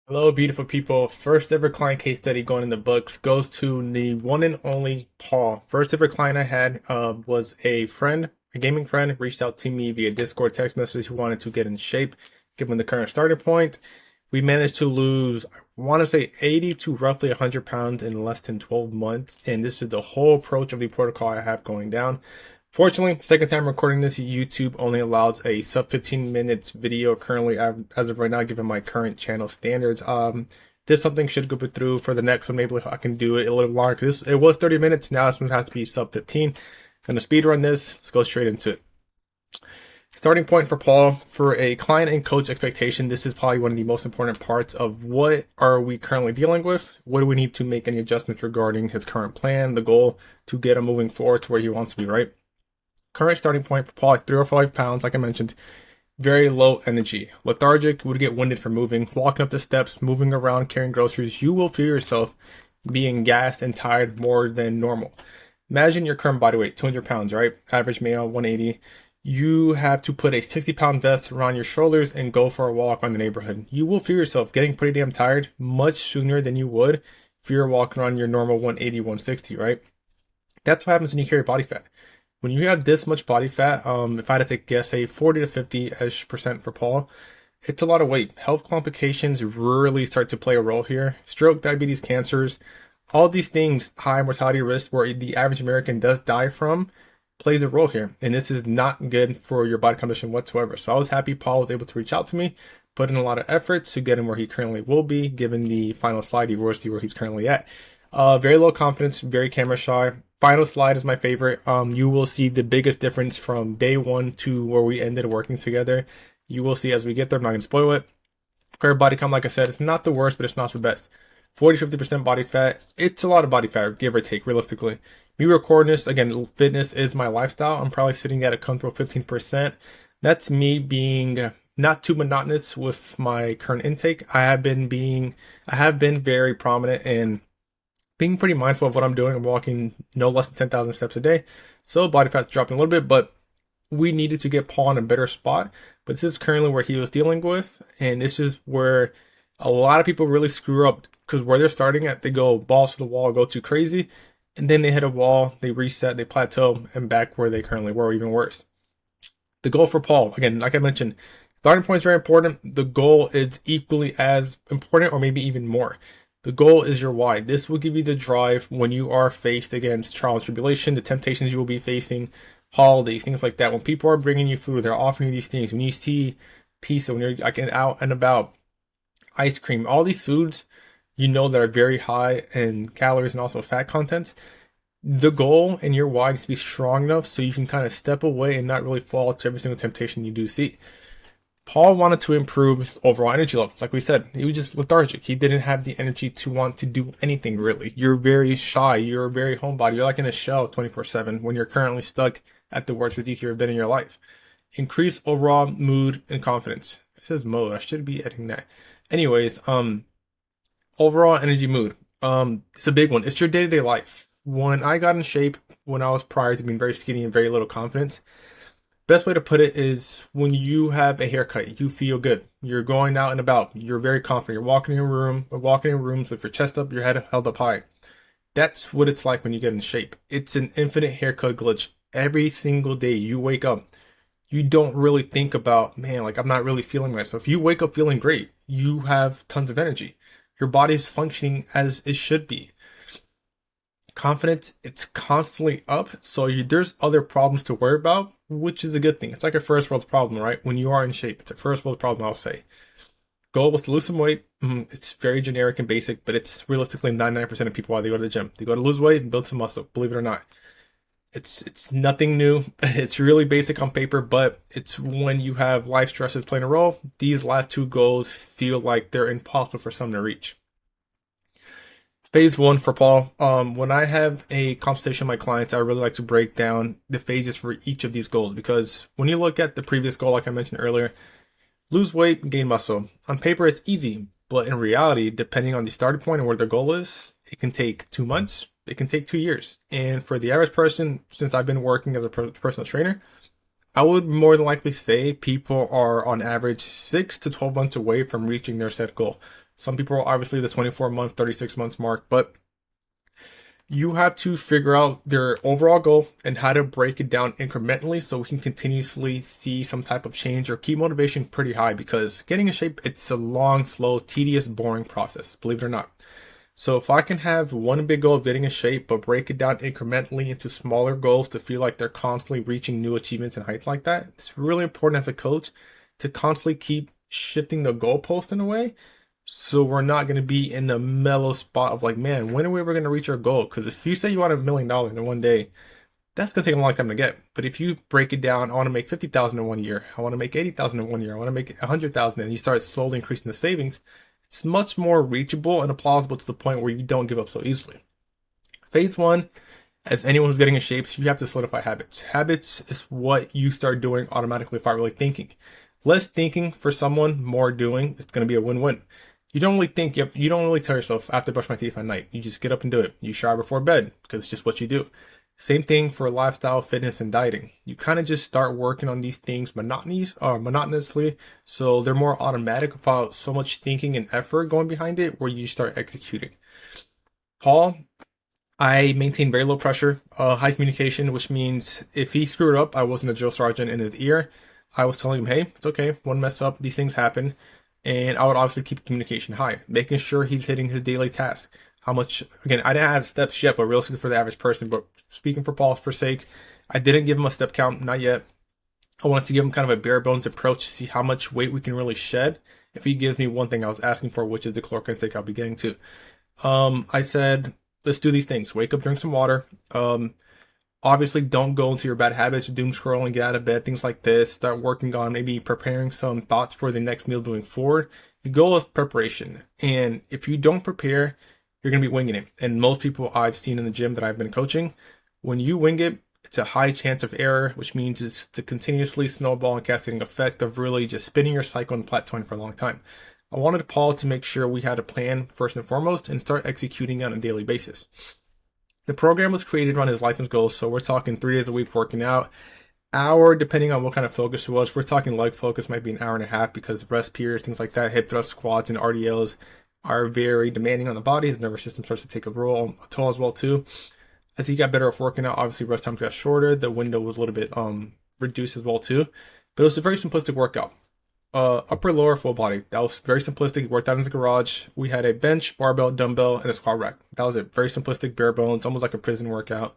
Hello, beautiful people. First ever client case study going in the books goes to the one and only Paul. First ever client I had was a friend, a gaming friend, reached out to me via Discord text message who wanted to get in shape given the current starting point. We managed to lose, I want to say 80 to roughly 100 pounds in less than 12 months. And this is the whole approach of the protocol I have going down. Fortunately, second time recording this, YouTube only allows a sub 15 minutes video currently as of right now, given my current channel standards. This something should go through for the next one. Maybe I can do it a little longer because it was 30 minutes. Now this one has to be sub 15. Gonna speed run this. Let's go straight into it. Starting point for Paul for a client and coach expectation. This is probably one of the most important parts of what are we currently dealing with. What do we need to make any adjustments regarding his current plan, the goal to get him moving forward to where he wants to be, right? Current starting point for Paul, 3 or 5 pounds, like I mentioned. Very low energy. Lethargic, would get winded from moving, walking up the steps, moving around, carrying groceries. You will feel yourself being gassed and tired more than normal. Imagine your current body weight, 200 pounds, right? Average male, 180. You have to put a 60-pound vest around your shoulders and go for a walk on the neighborhood. You will feel yourself getting pretty damn tired much sooner than you would if you're walking around your normal 180, 160, right? That's what happens when you carry body fat. When you have this much body fat, if I had to guess, say 40 to 50-ish% for Paul, it's a lot of weight. Health complications really start to play a role here. Stroke, diabetes, cancers, all these things, high mortality risk where the average American does die from, plays a role here. And this is not good for your body condition whatsoever. So I was happy Paul was able to reach out to me, put in a lot of effort to get him where he currently will be, given the final slide, you will see where he's currently at. Very low confidence, very camera shy. Final slide is my favorite. You will see the biggest difference from day one to where we ended working together. You will see as we get there. I'm not going to spoil it. Current body count, like I said, it's not the worst, but it's not the best. 40-50% body fat. It's a lot of body fat, give or take, realistically. Me recording this, again, fitness is my lifestyle. I'm probably sitting at a comfortable 15%. That's me being not too monotonous with my current intake. I have been very prominent in being pretty mindful of what I'm doing. I'm walking no less than 10,000 steps a day. So body fat's dropping a little bit, but we needed to get Paul in a better spot. But this is currently where he was dealing with. And this is where a lot of people really screw up because where they're starting at, they go balls to the wall, go too crazy. And then they hit a wall, they reset, they plateau, and back where they currently were, or even worse. The goal for Paul, again, like I mentioned, starting point is very important. The goal is equally as important, or maybe even more. The goal is your why. This will give you the drive when you are faced against trial and tribulation, the temptations you will be facing, holidays, things like that. When people are bringing you food, they're offering you these things. When you see pizza, when you're like out and about, ice cream, all these foods, that are very high in calories and also fat content. The goal and your why needs to be strong enough so you can kind of step away and not really fall to every single temptation you do see. Paul wanted to improve his overall energy levels. Like we said, he was just lethargic. He didn't have the energy to want to do anything really. You're very shy. You're a very homebody. You're like in a shell 24/7 when you're currently stuck at the worst physique you've been in your life. Increase overall mood and confidence. It says mode. I should be editing that. Anyways, overall energy mood. It's a big one. It's your day-to-day life. When I got in shape, when I was prior to being very skinny and very little confidence, best way to put it is when you have a haircut, you feel good. You're going out and about. You're very confident. You're walking in rooms with your chest up, your head held up high. That's what it's like when you get in shape. It's an infinite haircut glitch. Every single day you wake up, you don't really think about, man, like I'm not really feeling myself. You wake up feeling great. You have tons of energy. Your body's functioning as it should be. Confidence, it's constantly up, so there's other problems to worry about, which is a good thing. It's like a first world problem, right? When you are in shape, it's a first world problem, I'll say. Goal was to lose some weight. It's very generic and basic, but it's realistically 99% of people why they go to the gym. They go to lose weight and build some muscle, believe it or not. It's nothing new. It's really basic on paper, but it's when you have life stresses playing a role, these last two goals feel like they're impossible for some to reach. Phase one for Paul. When I have a consultation with my clients, I really like to break down the phases for each of these goals because when you look at the previous goal, like I mentioned earlier, lose weight, gain muscle. On paper, it's easy, but in reality, depending on the starting point and where their goal is, it can take 2 months, it can take 2 years. And for the average person, since I've been working as a personal trainer, I would more than likely say people are on average 6 to 12 months away from reaching their set goal. Some people are obviously the 24 month, 36 months mark, but you have to figure out their overall goal and how to break it down incrementally so we can continuously see some type of change or keep motivation pretty high, because getting in shape, it's a long, slow, tedious, boring process, believe it or not. So if I can have one big goal of getting in shape, but break it down incrementally into smaller goals to feel like they're constantly reaching new achievements and heights like that, it's really important as a coach to constantly keep shifting the goalpost in a way. So we're not going to be in the mellow spot of like, man, when are we ever going to reach our goal? Because if you say you want $1 million in one day, that's going to take a long time to get. But if you break it down, I want to make 50,000 in 1 year. I want to make 80,000 in 1 year. I want to make 100,000, and you start slowly increasing the savings. It's much more reachable and plausible to the point where you don't give up so easily. Phase one, as anyone who's getting in shape, so you have to solidify habits. Habits is what you start doing automatically without really thinking. Less thinking for someone, more doing. It's going to be a win-win. You don't really think, you don't really tell yourself, I have to brush my teeth at night. You just get up and do it. You shower before bed because it's just what you do. Same thing for lifestyle, fitness, and dieting. You kind of just start working on these things monotonously, so they're more automatic without so much thinking and effort going behind it, where you start executing. Paul, I maintain very low pressure, high communication, which means if he screwed up, I wasn't a drill sergeant in his ear. I was telling him, hey, it's okay, one mess up, these things happen. And I would obviously keep communication high, making sure he's hitting his daily task. How much, again, I didn't have steps yet, but realistically for the average person, but speaking for Paul for sake, I didn't give him a step count, not yet. I wanted to give him kind of a bare bones approach to see how much weight we can really shed if he gives me one thing I was asking for, which is the caloric intake I'll be getting to. I said, let's do these things. Wake up, drink some water. Obviously, don't go into your bad habits, doom scrolling, get out of bed, things like this. Start working on maybe preparing some thoughts for the next meal moving forward. The goal is preparation. And if you don't prepare, you're going to be winging it. And most people I've seen in the gym that I've been coaching, when you wing it, it's a high chance of error, which means it's the continuously snowball and cascading effect of really just spinning your cycle and plateauing for a long time. I wanted Paul to make sure we had a plan first and foremost and start executing on a daily basis. The program was created around his life and goals, so we're talking 3 days a week working out. Hour, depending on what kind of focus it was. If we're talking leg focus, might be an hour and a half because rest periods, things like that, hip thrust, squats, and RDLs are very demanding on the body. His nervous system starts to take a toll as well too. As he got better at working out, obviously rest times got shorter. The window was a little bit reduced as well too. But it was a very simplistic workout. Upper, lower, full body. That was very simplistic. He worked out in his garage. We had a bench, barbell, dumbbell, and a squat rack. That was it. Very simplistic, bare bones, almost like a prison workout.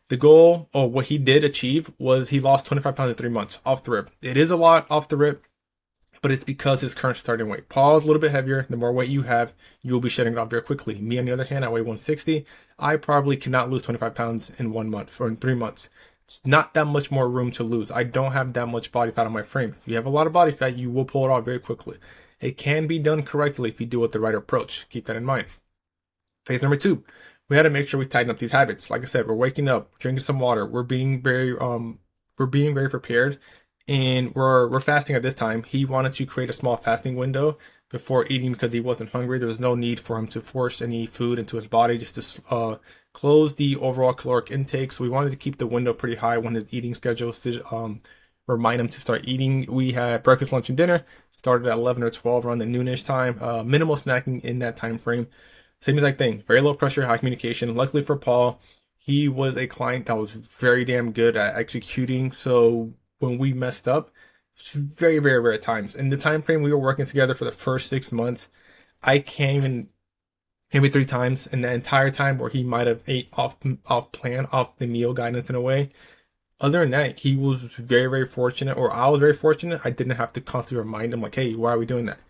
The goal, what he did achieve, was he lost 25 pounds in 3 months off the rip. It is a lot off the rip, but it's because his current starting weight. Paul is a little bit heavier. The more weight you have, you will be shedding it off very quickly. Me, on the other hand, I weigh 160. I probably cannot lose 25 pounds in 1 month or in 3 months. It's not that much more room to lose. I don't have that much body fat on my frame. If you have a lot of body fat, you will pull it off very quickly. It can be done correctly if you do it the right approach. Keep that in mind. Phase number 2, we had to make sure we tighten up these habits. Like I said, we're waking up, drinking some water. We're being very prepared, and we're fasting at this time. He wanted to create a small fasting window before eating because he wasn't hungry. There was no need for him to force any food into his body, just to close the overall caloric intake. So we wanted to keep the window pretty high when his eating schedule to remind him to start eating. We had breakfast, lunch, and dinner. Started at 11 or 12 around the noonish time. Minimal snacking in that time frame. Same exact thing. Very low pressure, high communication. Luckily for Paul, he was a client that was very damn good at executing. So when we messed up, it's very, very rare times. In the time frame we were working together for the first 6 months, I can't even maybe 3 times in that entire time where he might have ate off plan, off the meal guidance in a way. Other than that, he was very, very fortunate, or I was very fortunate. I didn't have to constantly remind him like, hey, why are we doing that?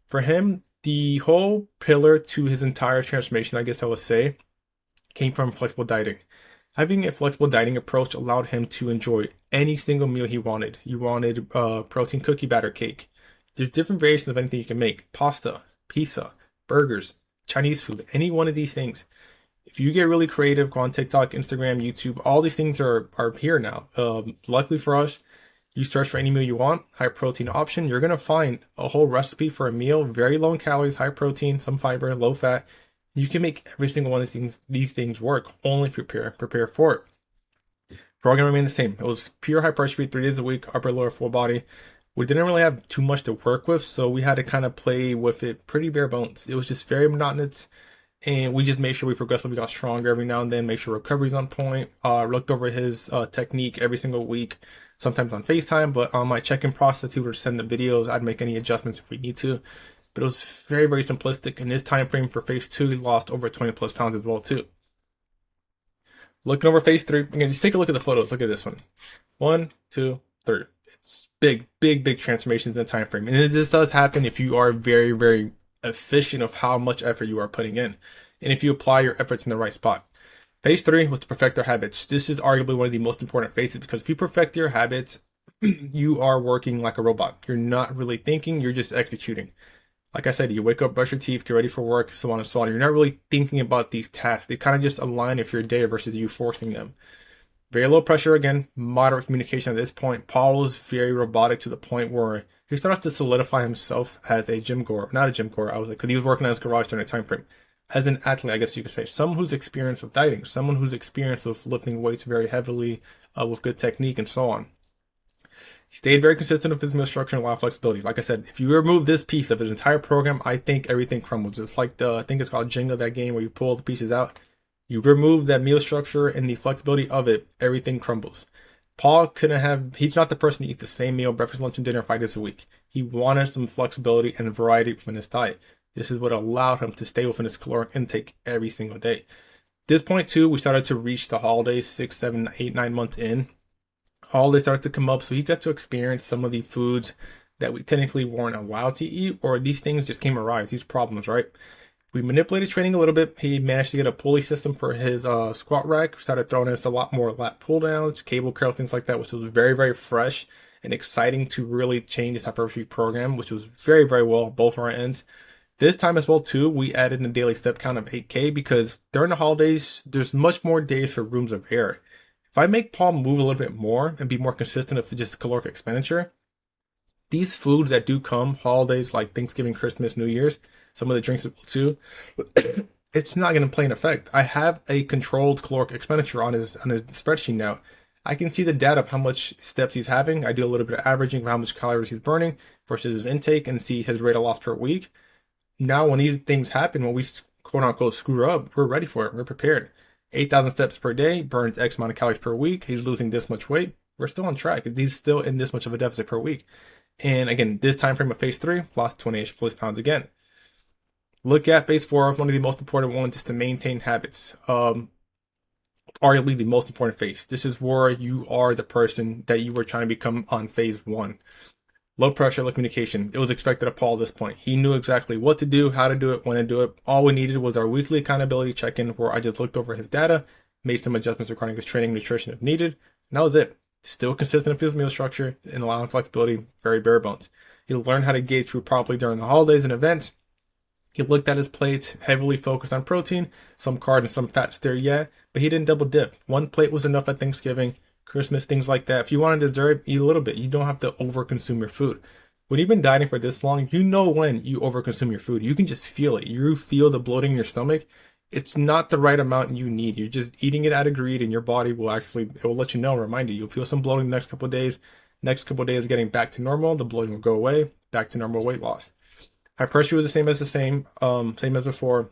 For him, the whole pillar to his entire transformation, I guess I would say, came from flexible dieting. Having a flexible dieting approach allowed him to enjoy any single meal he wanted. He wanted protein cookie batter cake. There's different variations of anything you can make. Pasta, pizza, burgers, Chinese food, any one of these things. If you get really creative, go on TikTok, Instagram, YouTube, all these things are here now. Luckily for us, you search for any meal you want, high protein option, you're going to find a whole recipe for a meal, very low in calories, high protein, some fiber, low fat. You can make every single one of these things work only if you prepare for it. Program remained the same. It was pure hypertrophy, 3 days a week, upper lower full body. We didn't really have too much to work with, so we had to kind of play with it pretty bare bones. It was just very monotonous, and we just made sure we progressively got stronger every now and then, make sure recovery's on point. Looked over his technique every single week, sometimes on FaceTime, but on my check-in process, he would send the videos. I'd make any adjustments if we need to. But it was very, very simplistic. In this time frame for phase 2, he lost over 20 plus pounds as well, too. Looking over phase 3, again, just take a look at the photos. Look at this one. 1, 2, 3. It's big, big, big transformations in the time frame. And this does happen if you are very, very efficient of how much effort you are putting in, and if you apply your efforts in the right spot. Phase 3 was to perfect our habits. This is arguably one of the most important phases, because if you perfect your habits, you are working like a robot. You're not really thinking, you're just executing. Like I said, you wake up, brush your teeth, get ready for work, so on and so on. You're not really thinking about these tasks. They kind of just align with your day versus you forcing them. Very low pressure again, moderate communication at this point. Paul was very robotic to the point where he started to solidify himself as a gym goer. Not a gym goer, I was like, because he was working at his garage during a time frame. As an athlete, I guess you could say. Someone who's experienced with dieting, someone who's experienced with lifting weights very heavily, with good technique and so on. He stayed very consistent with his meal structure and a lot of flexibility. Like I said, if you remove this piece of his entire program, I think everything crumbles. It's like I think it's called Jenga, that game where you pull the pieces out. You remove that meal structure and the flexibility of it, everything crumbles. Paul he's not the person to eat the same meal, breakfast, lunch, and dinner 5 days a week. He wanted some flexibility and variety within his diet. This is what allowed him to stay within his caloric intake every single day. At this point too, we started to reach the holidays, 6, 7, 8, 9 months in. Holidays started to come up, so he got to experience some of the foods that we technically weren't allowed to eat, or these things just came arise, these problems, right? We manipulated training a little bit. He managed to get a pulley system for his squat rack. We started throwing in a lot more lat pull downs, cable curl, things like that, which was very, very fresh and exciting to really change this hypertrophy program, which was very, very well, both our ends. This time as well too, we added a daily step count of 8K, because during the holidays, there's much more days for rooms of air. If I make Paul move a little bit more and be more consistent of just caloric expenditure, these foods that do come, holidays like Thanksgiving, Christmas, New Year's, some of the drinks too, it's not going to play an effect. I have a controlled caloric expenditure on his spreadsheet now. I can see the data of how much steps he's having. I do a little bit of averaging of how much calories he's burning versus his intake, and see his rate of loss per week. Now, when these things happen, when we quote unquote screw up, we're ready for it. We're prepared. 8,000 steps per day, burns X amount of calories per week. He's losing this much weight. We're still on track. He's still in this much of a deficit per week. And again, this time frame of phase 3, lost 28 plus pounds again. Look at phase 4, one of the most important ones is to maintain habits. Arguably the most important phase. This is where you are the person that you were trying to become on phase 1. Low pressure, low communication. It was expected of Paul at this point. He knew exactly what to do, how to do it, when to do it. All we needed was our weekly accountability check-in, where I just looked over his data, made some adjustments regarding his training and nutrition if needed, and that was it. Still consistent with his meal structure and allowing flexibility, very bare bones. He learned how to gauge food properly during the holidays and events. He looked at his plates, heavily focused on protein, some carb and some fats there, yeah, but he didn't double dip. One plate was enough at Thanksgiving, Christmas, things like that. If you want a dessert, eat a little bit. You don't have to overconsume your food. When you've been dieting for this long, you know when you overconsume your food. You can just feel it. You feel the bloating in your stomach. It's not the right amount you need. You're just eating it out of greed, and your body will it will let you know, remind you. You'll feel some bloating the next couple of days. Next couple of days getting back to normal, the bloating will go away, back to normal weight loss. Hypertrophy was same as before.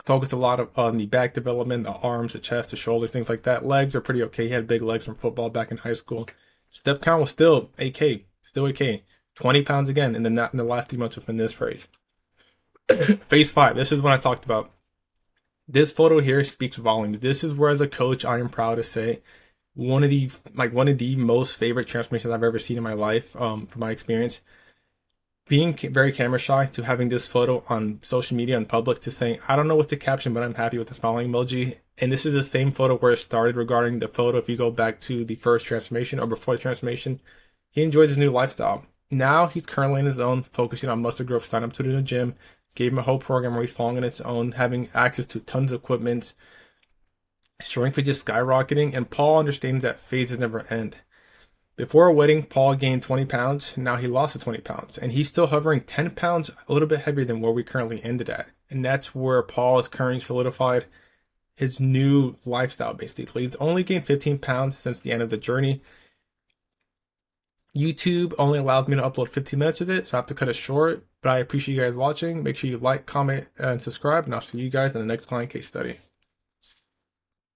Focused a lot on the back development, the arms, the chest, the shoulders, things like that. Legs are pretty okay. He had big legs from football back in high school. Step count was still 8K, 20 pounds again in the last 3 months within this phase. Phase 5, this is what I talked about. This photo here speaks volumes. This is where, as a coach, I am proud to say one of the most favorite transformations I've ever seen in my life, from my experience. Being very camera shy to having this photo on social media and public, to saying, I don't know what to caption, but I'm happy with the smiling emoji. And this is the same photo where it started regarding the photo. If you go back to the first transformation or before the transformation, he enjoys his new lifestyle. Now he's currently in his own, focusing on muscle growth, signed up to the gym, gave him a whole program where he's following on its own, having access to tons of equipment. Strength is just skyrocketing, and Paul understands that phases never end. Before our wedding, Paul gained 20 pounds. Now he lost the 20 pounds, and he's still hovering 10 pounds, a little bit heavier than where we currently ended at. And that's where Paul is currently solidified. his new lifestyle. Basically, he's only gained 15 pounds since the end of the journey. YouTube only allows me to upload 15 minutes of it, so I have to cut it short. But I appreciate you guys watching. Make sure you like, comment, and subscribe, and I'll see you guys in the next client case study.